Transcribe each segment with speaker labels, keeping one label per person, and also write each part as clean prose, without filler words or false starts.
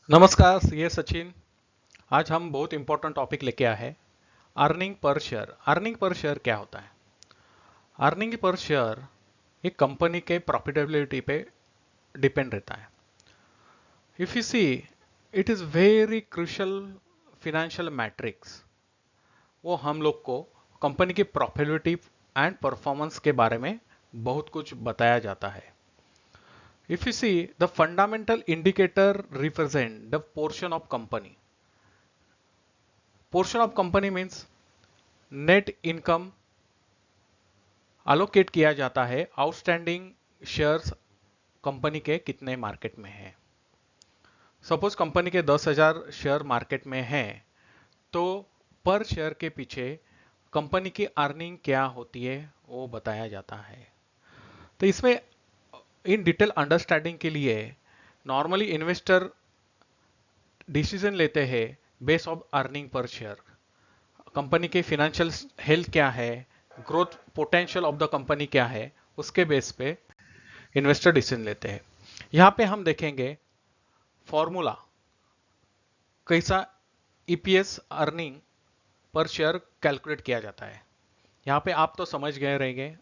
Speaker 1: नमस्कार, ये सचिन। आज हम बहुत इंपॉर्टेंट टॉपिक लेके आए हैं। Earning per share. Earning per share क्या होता है? अर्निंग पर शेयर एक कंपनी के प्रॉफिटेबिलिटी पे डिपेंड रहता है। If you see, it is very crucial financial matrix. वो हम लोग को कंपनी की प्रॉफिटेबिलिटी एंड परफॉर्मेंस के बारे में बहुत कुछ बताया जाता है। If you see, the fundamental indicator represent the portion of company. Portion of company means net income allocate किया जाता है आउटस्टैंडिंग शेयर्स कंपनी के कितने मार्केट में है। सपोज कंपनी के 10,000 शेयर मार्केट में है, तो पर शेयर के पीछे कंपनी की अर्निंग क्या होती है वो बताया जाता है। तो इसमें इन डिटेल अंडरस्टैंडिंग के लिए नॉर्मली इन्वेस्टर डिसीजन लेते हैं base of earning per share. Company के फाइनेंशियल हेल्थ क्या है, growth potential of the company क्या है, उसके बेस पे इन्वेस्टर डिसीजन लेते हैं। यहां पे हम देखेंगे फॉर्मूला कैसा EPS earning per share calculate किया जाता है। यहां पे आप तो समझ गए रहेंगे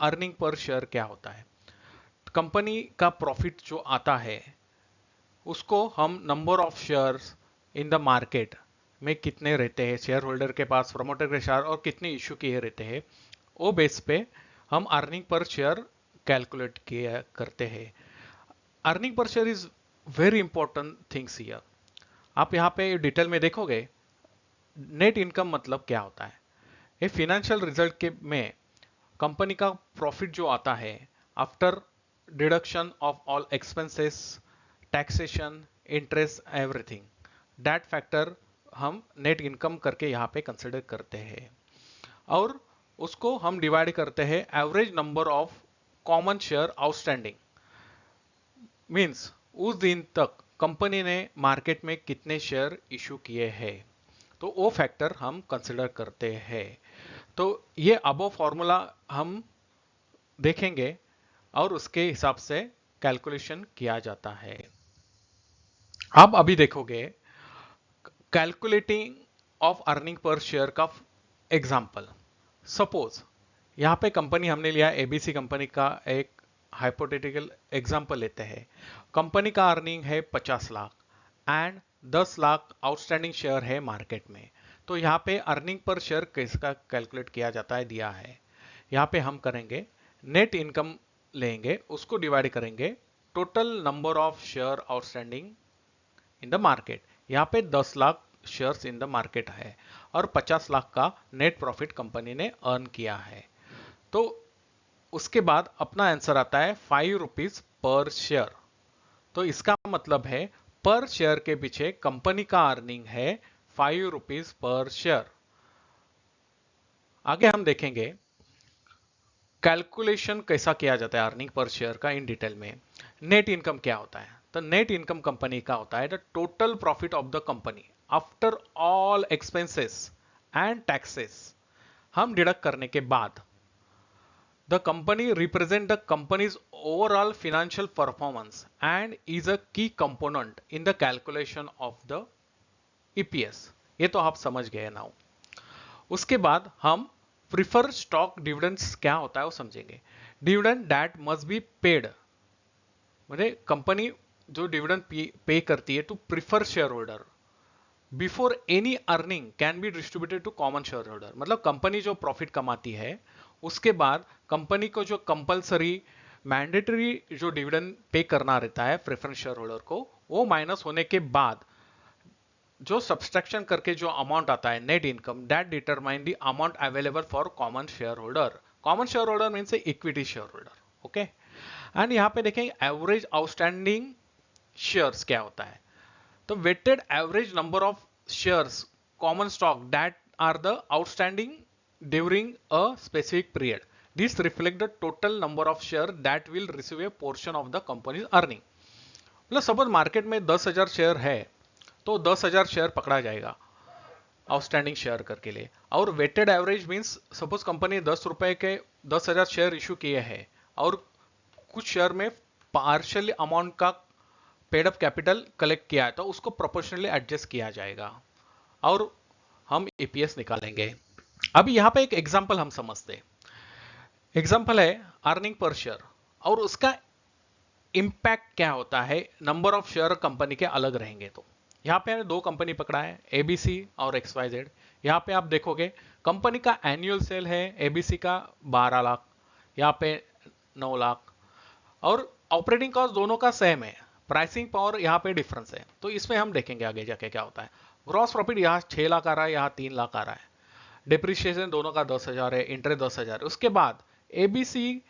Speaker 1: अर्निंग पर शेयर क्या होता है। कंपनी का प्रॉफिट जो आता है उसको हम number of shares in the market में कितने रहते हैं शेयर होल्डर के पास, प्रमोटर के शेयर और कितने इश्यू किए रहते हैं, वो बेस पे हम अर्निंग पर शेयर कैलकुलेट किया करते हैं। Earning per share is very important things here. आप यहाँ पे डिटेल में देखोगे नेट इनकम मतलब क्या होता है। ये फिनेंशियल रिजल्ट के में कंपनी का प्रॉफिट जो आता है after deduction of all expenses, taxation, interest, everything, that factor हम नेट इनकम करके यहाँ पे कंसिडर करते हैं। और उसको हम डिवाइड करते हैं average number of common share outstanding. Means उस दिन तक कंपनी ने मार्केट में कितने शेयर इशू किए हैं, तो वो फैक्टर हम कंसिडर करते हैं। तो ये अबो फॉर्मूला हम देखेंगे और उसके हिसाब से कैलकुलेशन किया जाता है। आप अभी देखोगे calculating of earning per share का एग्जांपल। सपोज यहां पे कंपनी हमने लिया एबीसी कंपनी का एक हाइपोथेटिकल एग्जांपल लेते हैं। कंपनी का अर्निंग है 50 lakh and 10 lakh outstanding share है मार्केट में। तो यहाँ पे अर्निंग पर शेयर किसका कैलकुलेट किया जाता है दिया है। यहाँ पे हम करेंगे नेट इनकम लेंगे, उसको डिवाइड करेंगे total number of share outstanding in the market. यहाँ पे 10 lakh shares in the market है और 50 लाख का नेट प्रॉफिट कंपनी ने अर्न किया है। तो उसके बाद अपना आंसर आता है 5 रुपीज पर शेयर। तो इसका मतलब है पर शेयर के पीछे कंपनी का अर्निंग है 5 रुपीज पर शेयर। आगे हम देखेंगे कैलकुलेशन कैसा किया जाता है अर्निंग पर शेयर का इन डिटेल में। नेट इनकम क्या होता है? तो नेट इनकम कंपनी का होता है the total profit of the company after all expenses and taxes. हम डिडक्ट करने के बाद the company represent the company's overall financial performance and is a key component in the calculation of the EPS. ये तो आप समझ गए now. उसके बाद हम प्रिफर स्टॉक डिविडेंड्स क्या होता है वो समझेंगे। Dividend that must be paid, मतलब कंपनी जो डिविडेंड पे करती है to prefer share holder before any earning can be distributed to common share holder. मतलब कंपनी जो प्रॉफिट कमाती है उसके बाद कंपनी को जो कंपलसरी मैंडेटरी जो डिविडेंड पे करना रहता है प्रेफरेंस शेयर होल्डर को, वो माइनस होने के बाद जो सब्सट्रैक्शन करके जो अमाउंट आता है net income that determine the amount available for common share holder. Common share holder means equity share holder. Okay. And यहाँ पे देखेंगे एवरेज आउटस्टैंडिंग शेयर्स क्या होता है। तो weighted average number of shares common stock that are the outstanding during a specific period, this reflect the total number of share that will receive a portion of the company's earning. मतलब suppose market में 10,000 share है तो 10,000 share पकड़ा जाएगा outstanding share करके लिए। और weighted average means suppose company 10 रुपए के 10,000 शेयर इशू किए हैं और कुछ शेयर में पार्शियल अमाउंट का पेड अप कैपिटल कलेक्ट किया है तो उसको प्रोपोर्शनली एडजस्ट किया जाएगा और हम ईपीएस निकालेंगे। अभी यहां पे एक एग्जांपल हम समझते हैं। एग्जांपल है अर्निंग पर शेयर और उसका इंपैक्ट क्या होता है, नंबर ऑफ शेयर कंपनी के अलग रहेंगे तो। यहां पे दो कंपनी पकड़ा है, एबीसी और एक्सवाईजेड। यहां पे आप देखोगे कंपनी का एनुअल सेल है एबीसी का 12 लाख, यहां पे 9 लाख, और ऑपरेटिंग कॉस्ट दोनों का सेम है, प्राइसिंग पावर यहाँ पे डिफरेंस है। तो इसमें हम देखेंगे आगे जाके क्या होता है। ग्रॉस प्रॉफिट यहाँ 6 लाख आ रहा है, यहाँ 3 लाख आ रहा है, डिप्रिशिएशन दोनों का 10,000 है, इंटरेस्ट 10,000। उसके बाद एबीसी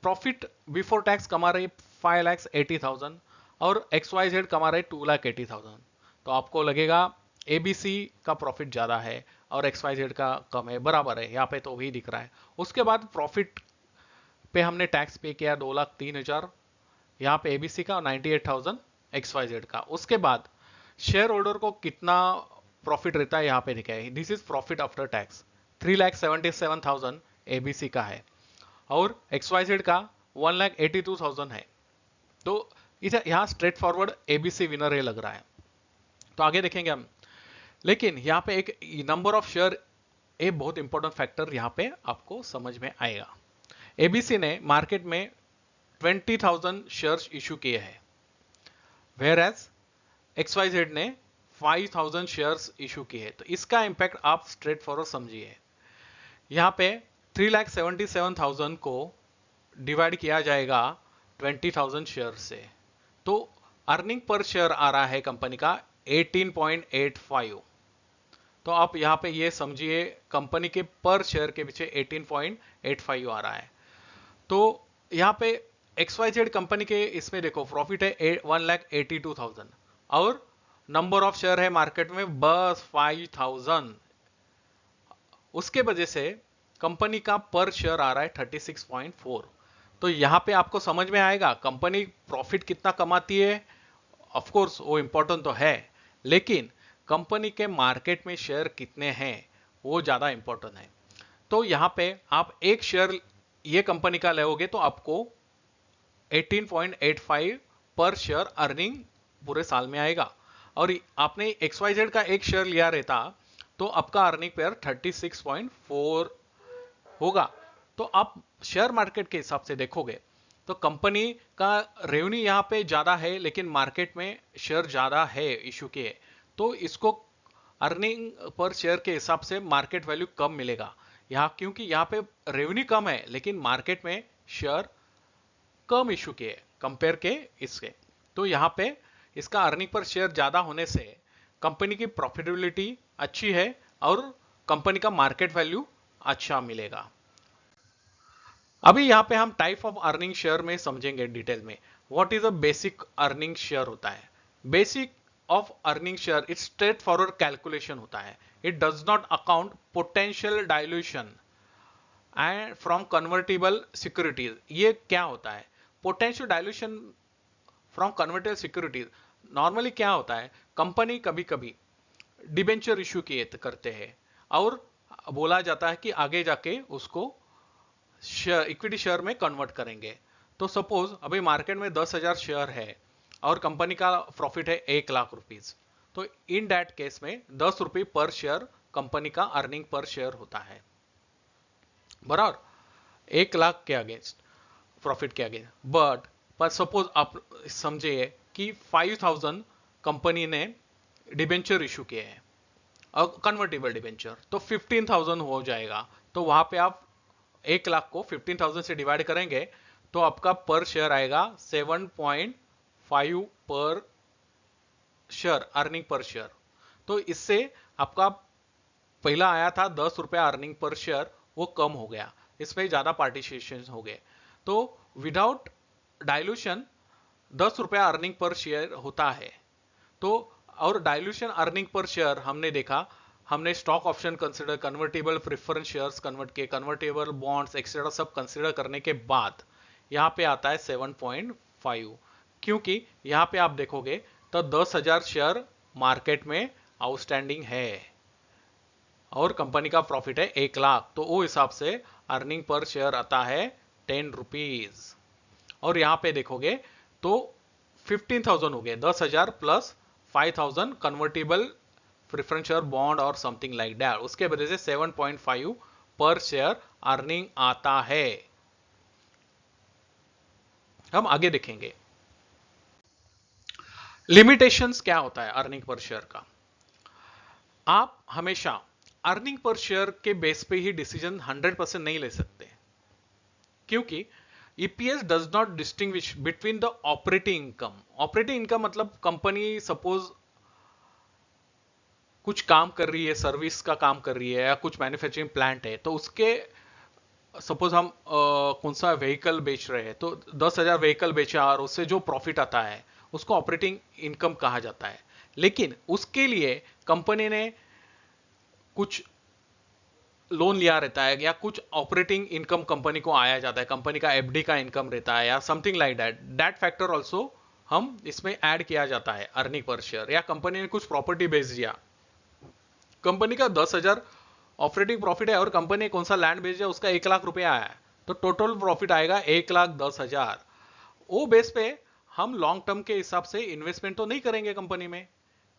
Speaker 1: प्रॉफिट बिफोर टैक्स कमा रही 5,80,000 और XYZ कमा रहे 2,80,000। तो आपको लगेगा एबीसी का प्रॉफिट ज्यादा है और XYZ का कम है, बराबर है, यहाँ पे तो वही दिख रहा है। उसके बाद प्रॉफिट पे हमने टैक्स पे किया 2,03,000 यहाँ पे एबीसी का, 98,000 XYZ का। उसके बाद शेयर होल्डर को कितना प्रॉफिट रहता है यहाँ पे दिखा है, this is profit after tax, 3,77,000 ABC का है और XYZ का 1,82,000 है। तो इसे यहाँ स्ट्रेट फॉरवर्ड एबीसी विनर है लग रहा है। तो आगे देखेंगे हम, लेकिन यहाँ पे एक नंबर ऑफ शेयर, ए बहुत इंपॉर्टेंट फैक्टर यहाँ पे आपको समझ में आएगा। एबीसी ने मार्केट में 20,000 शेयर्स इशू किए हैं, वेयर एज XYZ ने 5,000 शेयर्स इशू किए हैं। तो इसका इंपैक्ट आप स्ट्रेट फॉरवर्ड समझिए। यहाँ पे 3,77,000 को डिवाइड किया जाएगा 20,000 शेयर से, तो अर्निंग पर शेयर आ रहा है कंपनी का 18.85। तो आप यहाँ पे ये समझिए कंपनी के पर शेयर के पीछे 18.85 आ रहा है। तो यहाँ पे XYZ कंपनी के इसमें देखो प्रॉफिट है 1,82,000 और नंबर ऑफ शेयर है मार्केट में बस 5,000। उसके वजह से कंपनी का पर शेयर आ रहा है 36.4। तो यहां पे आपको समझ में आएगा कंपनी प्रॉफिट कितना कमाती है, ऑफ कोर्स वो इंपॉर्टेंट तो है, लेकिन कंपनी के मार्केट में शेयर कितने हैं वो ज्यादा इंपॉर्टेंट है। तो यहां पे आप एक शेयर ये कंपनी का लोगे तो आपको 18.85 पर शेयर अर्निंग पूरे साल में आएगा, और आपने XYZ का एक शेयर लिया रहता तो आपका अर्निंग पेयर 36.4 होगा। तो आप शेयर मार्केट के हिसाब से देखोगे तो कंपनी का रेवेन्यू यहां पे ज्यादा है लेकिन मार्केट में शेयर ज्यादा है इशू के, तो इसको अर्निंग पर शेयर के हिसाब से मार्केट वैल्यू कम मिलेगा यहाँ, क्योंकि यहाँ पे रेवेन्यू कम है लेकिन मार्केट में शेयर कम इशू के कंपेयर के इसके। तो यहाँ पे इसका अर्निंग पर शेयर ज्यादा होने से कंपनी की प्रॉफिटेबिलिटी अच्छी है और कंपनी का मार्केट वैल्यू अच्छा मिलेगा। अभी यहाँ पे हम टाइप ऑफ अर्निंग शेयर में समझेंगे डिटेल में। What is a basic earning share होता है। Basic of earning share it straight forward calculation होता है, it does not account potential dilution and from convertible securities. ये क्या होता है potential dilution from convertible securities? Normally क्या होता है कंपनी कभी कभी डिबेंचर इशू किए करते हैं और बोला जाता है कि आगे जाके उसको इक्विटी शेयर में कन्वर्ट करेंगे। तो सपोज अभी मार्केट में 10,000 शेयर है और कंपनी का प्रॉफिट है 1,00,000 रुपीज, तो इन दैट केस में 10 रुपये पर शेयर कंपनी का अर्निंग पर शेयर होता है, बराबर 1,00,000 के अगेंस्ट प्रॉफिट के अगेंस्ट। बट पर सपोज आप समझिए कि 5,000 कंपनी ने डिबेंचर इशू किए हैं और कन्वर्टेबल डिबेंचर, तो 15,000 हो जाएगा। तो वहां पे आप 1,00,000 को 15,000 से डिवाइड करेंगे तो आपका पर शेयर आएगा 7.5 पर शेयर अर्निंग पर शेयर। तो इससे आपका पहला आया था 10 रुपया अर्निंग पर शेयर, वो कम हो गया, इसमें ज्यादा पार्टिसिपेशन हो गए। तो विदाउट डाइल्यूशन 10 रुपया अर्निंग पर शेयर होता है। तो और डाइल्यूशन अर्निंग पर शेयर हमने देखा, हमने stock option consider, convertible preference shares convert के, कन्वर्टेबल बॉन्ड्स एक्सेट्रा सब कंसिडर करने के बाद यहां पे आता है 7.5, क्योंकि यहां पे आप देखोगे तो 10,000 शेयर मार्केट में आउटस्टैंडिंग है और कंपनी का प्रॉफिट है 1,00,000, तो वो हिसाब से अर्निंग पर शेयर आता है 10 रुपीज। और यहां पे देखोगे तो 15,000 हो गए, 10,000 plus 5,000 convertible preference share bond और समथिंग लाइक दैट, उसके वजह से 7.5 पर शेयर अर्निंग आता है। हम आगे देखेंगे लिमिटेशंस क्या होता है अर्निंग पर शेयर का। आप हमेशा अर्निंग पर शेयर के बेस पे ही डिसीजन 100% नहीं ले सकते, क्योंकि EPS does not distinguish between the operating income. Operating income मतलब कंपनी सपोज कुछ काम कर रही है, सर्विस का काम कर रही है या कुछ मैन्युफैक्चरिंग प्लांट है, तो उसके सपोज हम कौन सा व्हीकल बेच रहे हैं, तो 10,000 व्हीकल बेचा और उससे जो प्रॉफिट आता है उसको ऑपरेटिंग इनकम कहा जाता है। लेकिन उसके लिए कंपनी ने कुछ लोन लिया रहता है या कुछ ऑपरेटिंग इनकम कंपनी को आया जाता है, कंपनी का एफडी का इनकम रहता है या something like that, that factor also हम इसमें ऐड किया जाता है अर्निंग पर शेयर। या कंपनी ने कुछ प्रॉपर्टी बेच दिया, कंपनी का 10,000 ऑपरेटिंग प्रॉफिट है और कंपनी ने कौन सा लैंड बेच दिया, उसका 1 लाख रुपया आया है, तो टोटल प्रॉफिट आएगा 1,10,000। वो बेस पे हम लॉन्ग टर्म के हिसाब से इन्वेस्टमेंट तो नहीं करेंगे कंपनी में,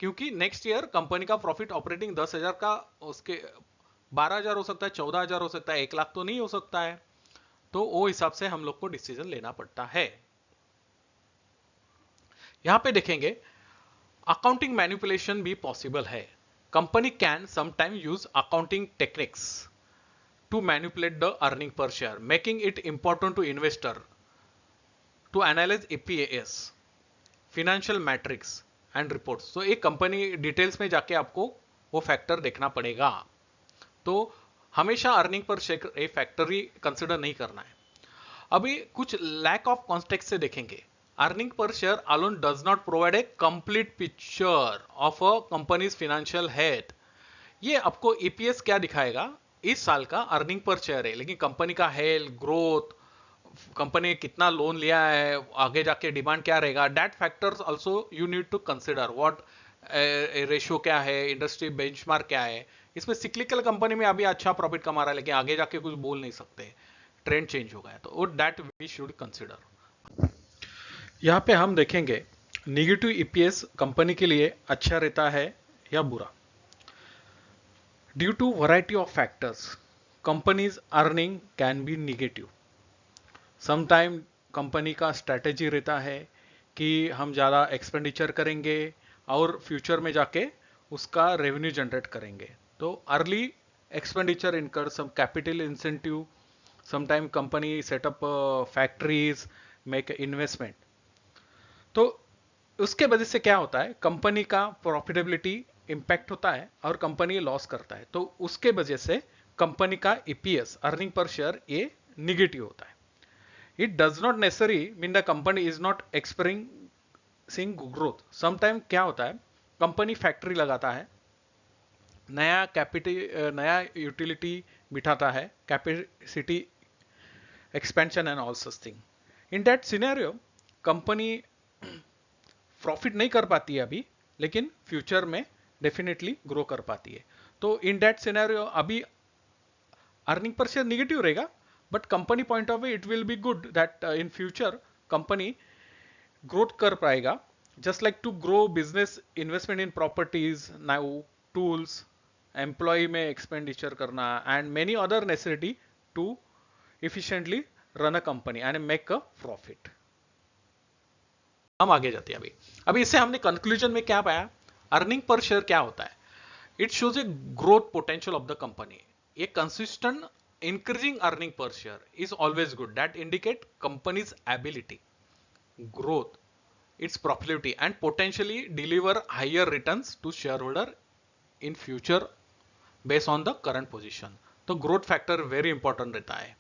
Speaker 1: क्योंकि नेक्स्ट ईयर कंपनी का प्रॉफिट ऑपरेटिंग 10,000 का उसके 12,000 हो सकता है, 14,000 हो सकता है, 1 लाख तो नहीं हो सकता है। तो वो हिसाब से हम लोग को डिसीजन लेना पड़ता है। यहां पे देखेंगे अकाउंटिंग मैनिपुलेशन भी पॉसिबल है। Company can sometime use accounting techniques to manipulate the earning per share, making it important to investor to analyze EPS, financial metrics and reports। तो एक कंपनी डिटेल्स में जाके आपको वो फैक्टर देखना पड़ेगा। तो हमेशा अर्निंग पर शेयर ये फैक्टर ही कंसिडर नहीं करना है। अभी कुछ लैक ऑफ कॉन्टेक्स्ट से देखेंगे। Earning per share alone does not provide a complete picture of a companies financial health. ये आपको ईपीएस क्या दिखाएगा, इस साल का अर्निंग पर शेयर है, लेकिन कंपनी का हेल्थ, ग्रोथ, कंपनी ने कितना लोन लिया है, आगे जाके डिमांड क्या रहेगा, that factors also you need to consider. What ratio क्या है, इंडस्ट्री बेंचमार्क क्या है। इसमें सिक्लिकल कंपनी में अभी अच्छा प्रॉफिट कमा रहा है, लेकिन आगे जाके कुछ बोल नहीं सकते, ट्रेंड चेंज हो गया, तो दैट वी शुड कंसिडर। यहाँ पे हम देखेंगे निगेटिव ईपीएस कंपनी के लिए अच्छा रहता है या बुरा। Due to variety of factors company's earning can be negative. Sometime company का स्ट्रैटेजी रहता है कि हम ज़्यादा एक्सपेंडिचर करेंगे और फ्यूचर में जाके उसका रेवेन्यू जनरेट करेंगे, तो early expenditure incur some capital incentive, sometime company setup factories, make investment. तो उसके वजह से क्या होता है, कंपनी का प्रॉफिटेबिलिटी इंपैक्ट होता है और कंपनी लॉस करता है, तो उसके वजह से कंपनी का ईपीएस अर्निंग पर शेयर ये निगेटिव होता है। It does not necessary mean the company is not experiencing growth. Sometime क्या होता है, कंपनी फैक्ट्री लगाता है, नया कैपिटल, नया यूटिलिटी बिठाता है, capacity expansion and all such thing. In that scenario company profit नहीं कर पाती है अभी, लेकिन फ्यूचर में डेफिनेटली ग्रो कर पाती है। तो इन दैट सिनेरियो अभी अर्निंग पर शेयर निगेटिव रहेगा, but company point of view it will be good that in future company growth कर पाएगा। Just like to grow business, investment in properties, now tools, employ में expenditure करना and many other necessity to efficiently run a company and make a profit. हम आगे जाते हैं। अभी इससे हमने कंक्लूजन में क्या पाया, अर्निंग पर शेयर क्या होता है, it shows a growth potential of the company. A consistent increasing earning per share is always good, that indicate company's ability, growth, its profitability and potentially deliver higher returns to shareholder in future based on the current position। तो growth factor very important रहता है।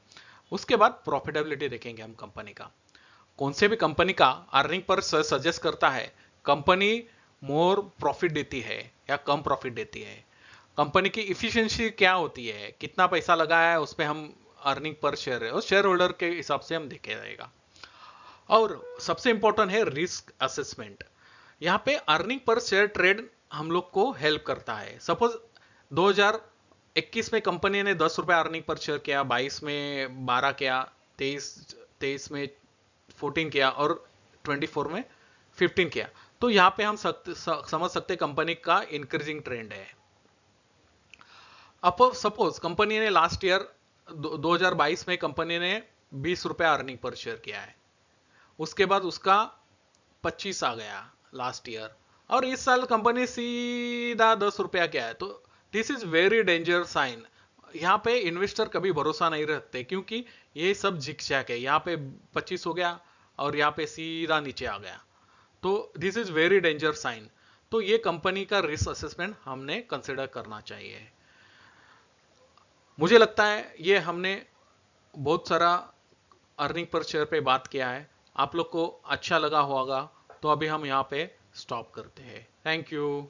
Speaker 1: उसके बाद profitability देखेंगे हम company का। कौन से भी कंपनी का अर्निंग पर सजेस्ट करता है कंपनी मोर प्रॉफिट देती है या कम प्रॉफिट देती है, कंपनी की इफिशिएंसी क्या होती है, कितना पैसा लगाया है, उस पर हम अर्निंग पर शेयर है और शेयर होल्डर के हिसाब से हम देखे जाएगा। और सबसे इंपॉर्टेंट है रिस्क असेसमेंट। यहाँ पे अर्निंग पर शेयर ट्रेड हम लोग को हेल्प करता है। सपोज 2021 में कंपनी ने 10 रुपए अर्निंग पर शेयर किया, 22 में 12 किया, 23 में 14 किया और 24 में 15 किया, तो यहां पे हम समझ सकते कंपनी का इंक्रीजिंग ट्रेंड है। अब सपोज कंपनी ने लास्ट ईयर 2022 में कंपनी ने 20 रुपया अर्निंग पर शेयर किया है, उसके बाद उसका 25 आ गया लास्ट ईयर, और इस साल कंपनी सीधा 10 रुपया किया है, तो this is very danger sign. यहाँ पे इन्वेस्टर कभी भरोसा नहीं रखते, क्योंकि ये सब झिकझैक है, यहाँ पे 25 हो गया और यहाँ पे सीधा नीचे आ गया, तो this is very danger sign. तो ये कंपनी का रिस्क असेसमेंट हमने कंसिडर करना चाहिए। मुझे लगता है ये हमने बहुत सारा अर्निंग पर शेयर पे बात किया है, आप लोग को अच्छा लगा होगा, तो अभी हम यहाँ पे स्टॉप करते हैं। Thank you.